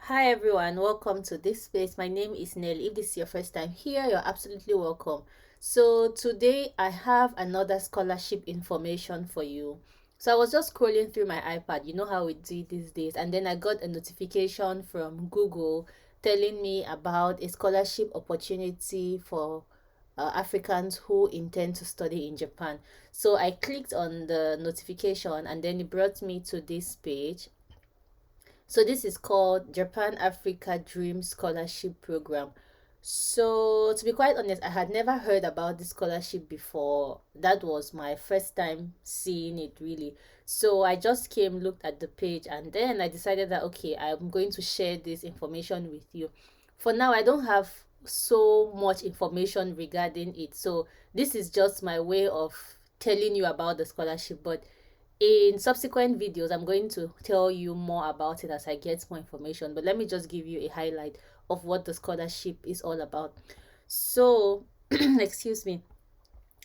Hi everyone, welcome to this space. My name is Nelly. If this is your first time here, you're absolutely welcome. So today I have another scholarship information for you. So I was just scrolling through my iPad, you know how we do these days, and then I got a notification from Google telling me about a scholarship opportunity for Africans who intend to study in Japan. So I clicked on the notification and then it brought me to this page. So this is called Japan Africa Dream Scholarship Program. So to be quite honest, I had never heard about this scholarship before. That was my first time seeing it really. So I just came, looked at the page, and then I decided that okay, I'm going to share this information with you. For now, I don't have so much information regarding it. So this is just my way of telling you about the scholarship, but in subsequent videos I'm going to tell you more about it as I get more information, but let me just give you a highlight of what the scholarship is all about. So excuse me.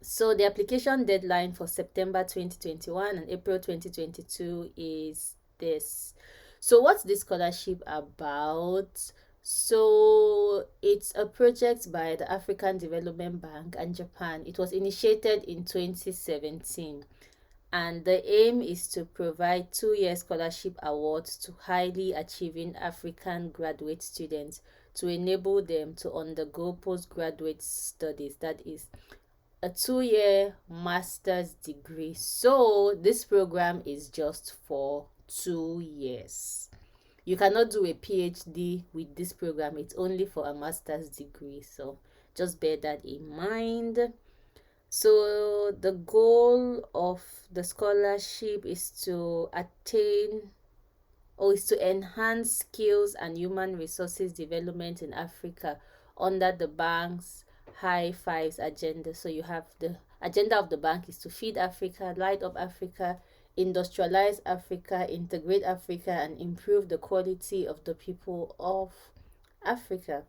So the application deadline for September 2021 and April 2022 is this. So what's this scholarship about? So it's a project by the African Development Bank and Japan. It was initiated in 2017, and the aim is to provide 2 year scholarship awards to highly achieving African graduate students to enable them to undergo postgraduate studies, that is a 2 year master's degree. So this program is just for 2 years. You cannot do a PhD with this program, it's only for a master's degree, so just bear that in mind. So the goal of the scholarship is to attain or is to enhance skills and human resources development in Africa under the bank's high fives agenda. So you have the agenda of the bank is to feed Africa, light up Africa, industrialize Africa, integrate Africa, and improve the quality of the people of Africa.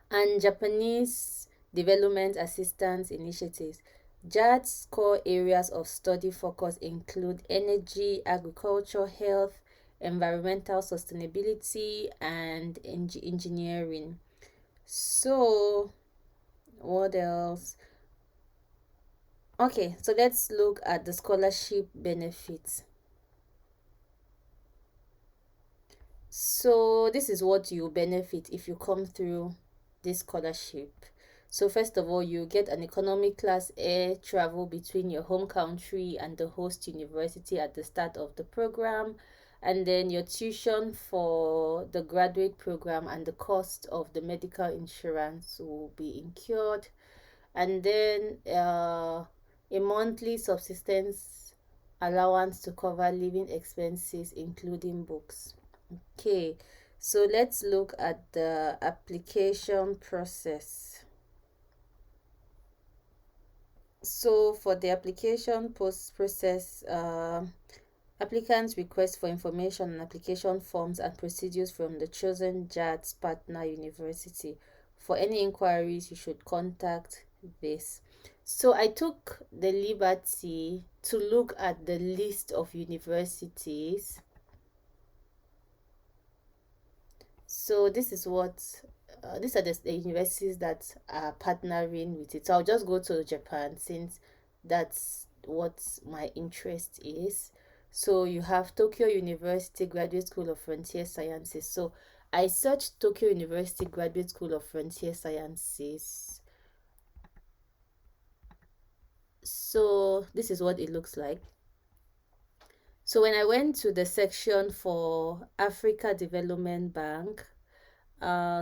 And Japanese development assistance initiatives. JAD's core areas of study focus include energy, agriculture, health, environmental sustainability, and engineering. So, what else? Okay, so let's look at the scholarship benefits. So, this is what you benefit if you come through this scholarship. So, first of all, you get an economy class air travel between your home country and the host university at the start of the program. And then your tuition for the graduate program and the cost of the medical insurance will be incurred. And then a monthly subsistence allowance to cover living expenses, including books. Okay, so let's look at the application process. So for the application post process, applicants request for information and application forms and procedures from the chosen JATS partner university. For any inquiries, you should contact this. So I took the liberty to look at the list of universities. So this is what these are the universities that are partnering with it. So I'll just go to Japan since that's what my interest is. So you have Tokyo University Graduate School of Frontier Sciences. So I searched Tokyo University Graduate School of Frontier Sciences. So this is what it looks like. So when I went to the section for Africa Development Bank,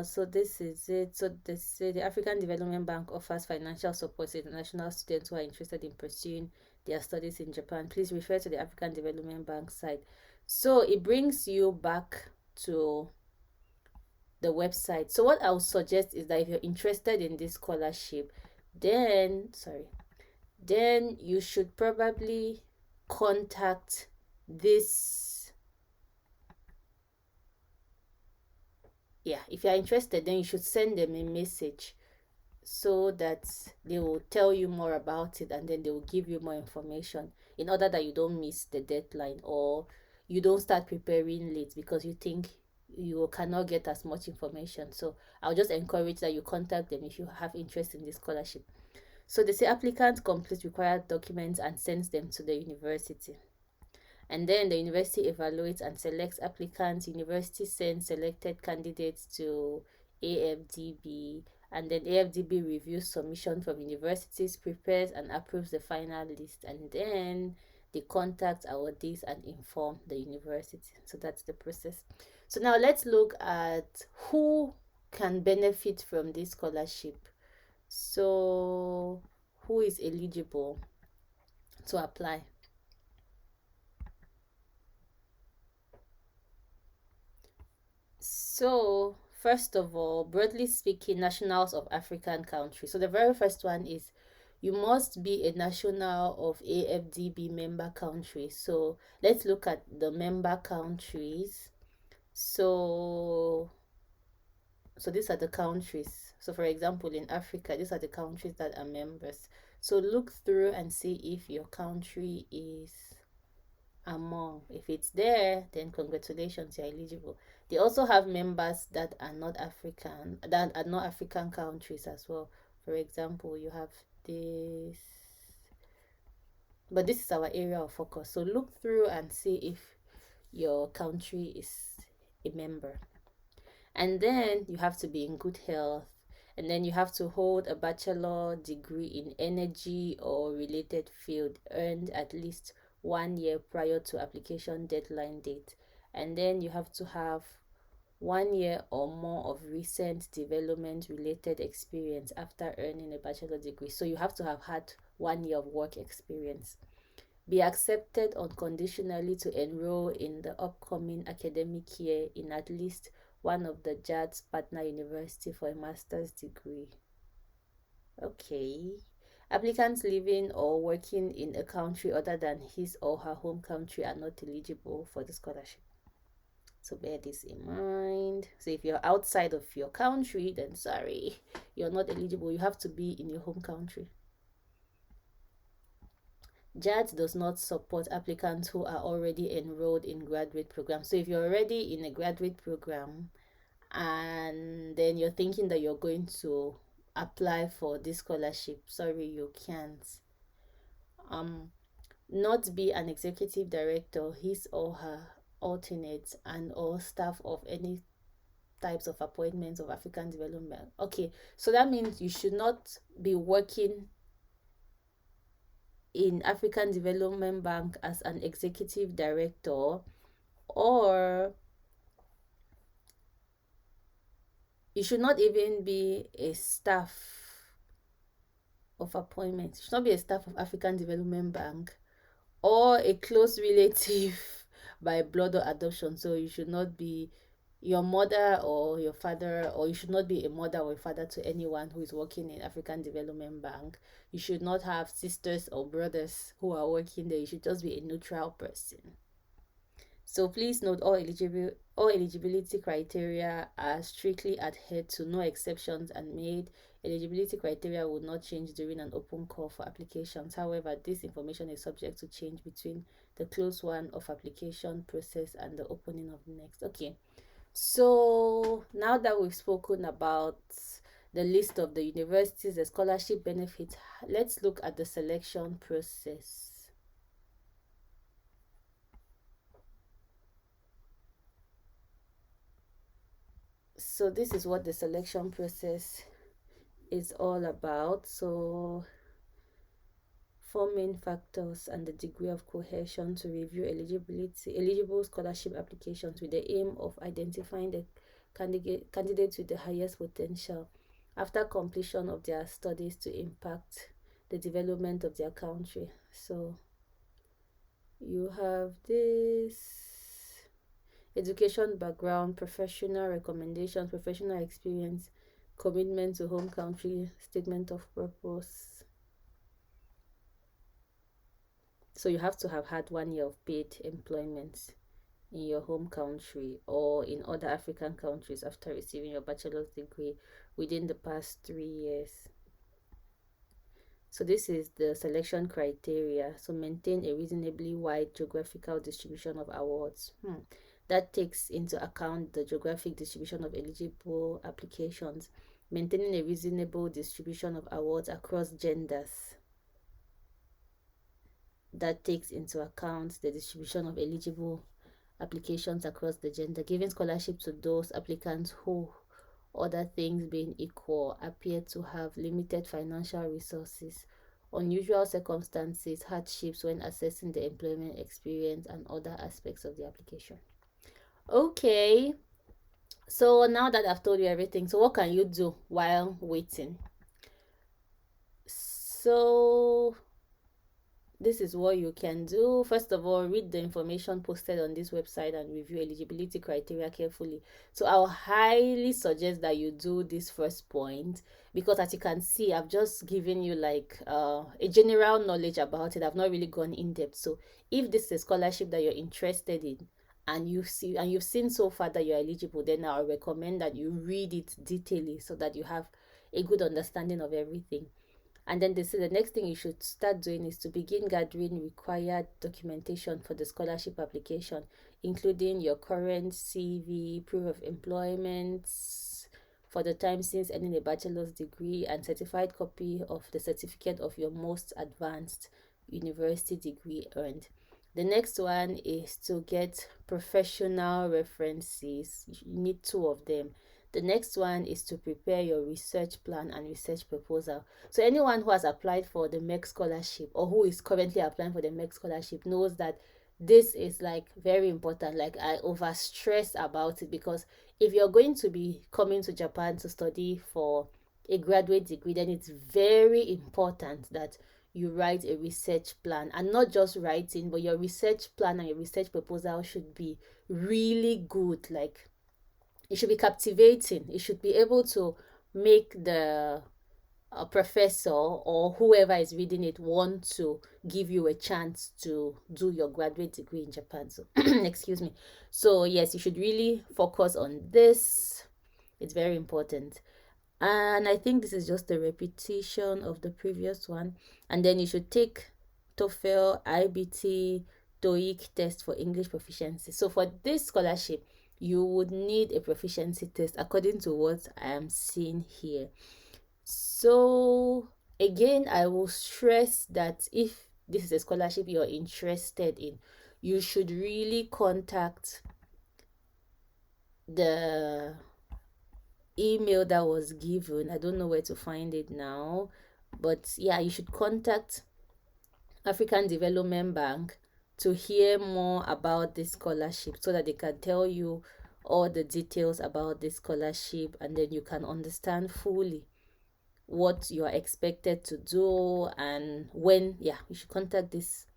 so this is it. So they say the African Development Bank offers financial support to international students who are interested in pursuing their studies in Japan. Please refer to the African Development Bank site. So it brings you back to the website. So what I would suggest is that if you're interested in this scholarship, then you should probably contact this. Yeah, if you're interested, then you should send them a message so that they will tell you more about it and then they will give you more information in order that you don't miss the deadline or you don't start preparing late because you think you cannot get as much information. So I'll just encourage that you contact them if you have interest in this scholarship. So they say applicant completes required documents and sends them to the university. And then the university evaluates and selects applicants. University sends selected candidates to AFDB, and then AFDB reviews submission from universities, prepares and approves the final list, and then they contact awardees and inform the university. So that's the process. So now let's look at who can benefit from this scholarship. So who is eligible to apply? So, first of all, broadly speaking, nationals of African countries. So, the very first one is you must be a national of AFDB member countries. So, let's look at the member countries. So, these are the countries. So, for example, in Africa, these are the countries that are members. So, look through and see if your country is among. If it's there, then congratulations, you're eligible. They also have members that are not African, that are not African countries as well. For example, you have this, but this is our area of focus. So look through and see if your country is a member. And then you have to be in good health. And then you have to hold a bachelor degree in energy or related field earned at least 1 year prior to application deadline date. And then you have to have 1 year or more of recent development related experience after earning a bachelor degree. So you have to have had 1 year of work experience. Be accepted unconditionally to enroll in the upcoming academic year in at least one of the JAD's partner university for a master's degree. Okay. Applicants living or working in a country other than his or her home country are not eligible for the scholarship. So bear this in mind. So if you're outside of your country, then sorry, you're not eligible. You have to be in your home country. JAD does not support applicants who are already enrolled in graduate programs. So if you're already in a graduate program and then you're thinking that you're going to apply for this scholarship, sorry, you can't. Not be an executive director, his or her alternate, and or staff of any types of appointments of African development. Okay, so that means you should not be working in African Development Bank as an executive director, or you should not even be a staff of appointments. You should not be a staff of African Development Bank or a close relative by blood or adoption. So you should not be your mother or your father, or you should not be a mother or a father to anyone who is working in African Development Bank. You should not have sisters or brothers who are working there. You should just be a neutral person. So please note all eligibility criteria are strictly adhered to, no exceptions are made. Eligibility criteria will not change during an open call for applications. However, this information is subject to change between the closed one of application process and the opening of the next. Okay, so now that we've spoken about the list of the universities, the scholarship benefits, let's look at the selection process. So this is what the selection process is all about. So 4 main factors and the degree of cohesion to review eligible scholarship applications with the aim of identifying the candidates with the highest potential after completion of their studies to impact the development of their country. So you have this education background, professional recommendations, professional experience, commitment to home country, statement of purpose. So you have to have had 1 year of paid employment in your home country or in other African countries after receiving your bachelor's degree within the past 3 years. So this is the selection criteria. So maintain a reasonably wide geographical distribution of awards. That takes into account the geographic distribution of eligible applications, maintaining a reasonable distribution of awards across genders. That takes into account the distribution of eligible applications across the gender, giving scholarship to those applicants who, other things being equal, appear to have limited financial resources, unusual circumstances, hardships when assessing the employment experience, and other aspects of the application. Okay, so now that I've told you everything, so what can you do while waiting? So this is what you can do. First of all, read the information posted on this website and review eligibility criteria carefully. So I'll highly suggest that you do this first point, because as you can see, I've just given you like a general knowledge about it. I've not really gone in depth. So if this is a scholarship that you're interested in, and you've seen so far that you're eligible, then I'll recommend that you read it detailedly so that you have a good understanding of everything. And then they say the next thing you should start doing is to begin gathering required documentation for the scholarship application, including your current CV, proof of employment for the time since earning a bachelor's degree, and certified copy of the certificate of your most advanced university degree earned. The next one is to get professional references. You need 2 of them. The next one is to prepare your research plan and research proposal. So anyone who has applied for the MEC scholarship or who is currently applying for the MEC scholarship knows that this is like very important. Like I overstress about it, because if you're going to be coming to Japan to study for a graduate degree, then it's very important that you write a research plan, and not just writing, but your research plan and your research proposal should be really good. Like it should be captivating. It should be able to make the professor or whoever is reading it want to give you a chance to do your graduate degree in Japan. So excuse me. So yes, you should really focus on this. It's very important. And I think this is just a repetition of the previous one. And then you should take TOEFL, IBT, TOEIC test for English proficiency. So for this scholarship, you would need a proficiency test according to what I am seeing here. So again, I will stress that if this is a scholarship you're interested in, you should really contact the email that was given. I don't know where to find it now, but yeah, you should contact African Development Bank to hear more about this scholarship, so that they can tell you all the details about this scholarship, and then you can understand fully what you are expected to do and when. Yeah, you should contact this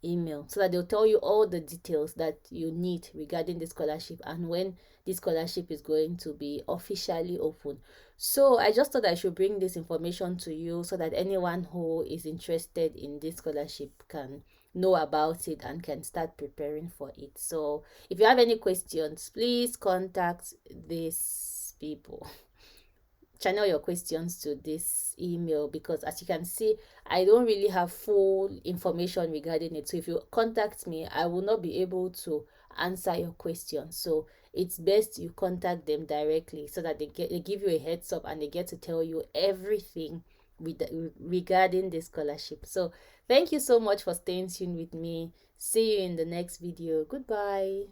email so that they'll tell you all the details that you need regarding the scholarship and when this scholarship is going to be officially open. So I just thought I should bring this information to you so that anyone who is interested in this scholarship can know about it and can start preparing for it. So if you have any questions, please contact these people. Channel your questions to this email, because as you can see, I don't really have full information regarding it. So if you contact me, I will not be able to answer your questions. So it's best you contact them directly so that they give you a heads up and they get to tell you everything regarding this scholarship. So thank you so much for staying tuned with me. See you in the next video. Goodbye.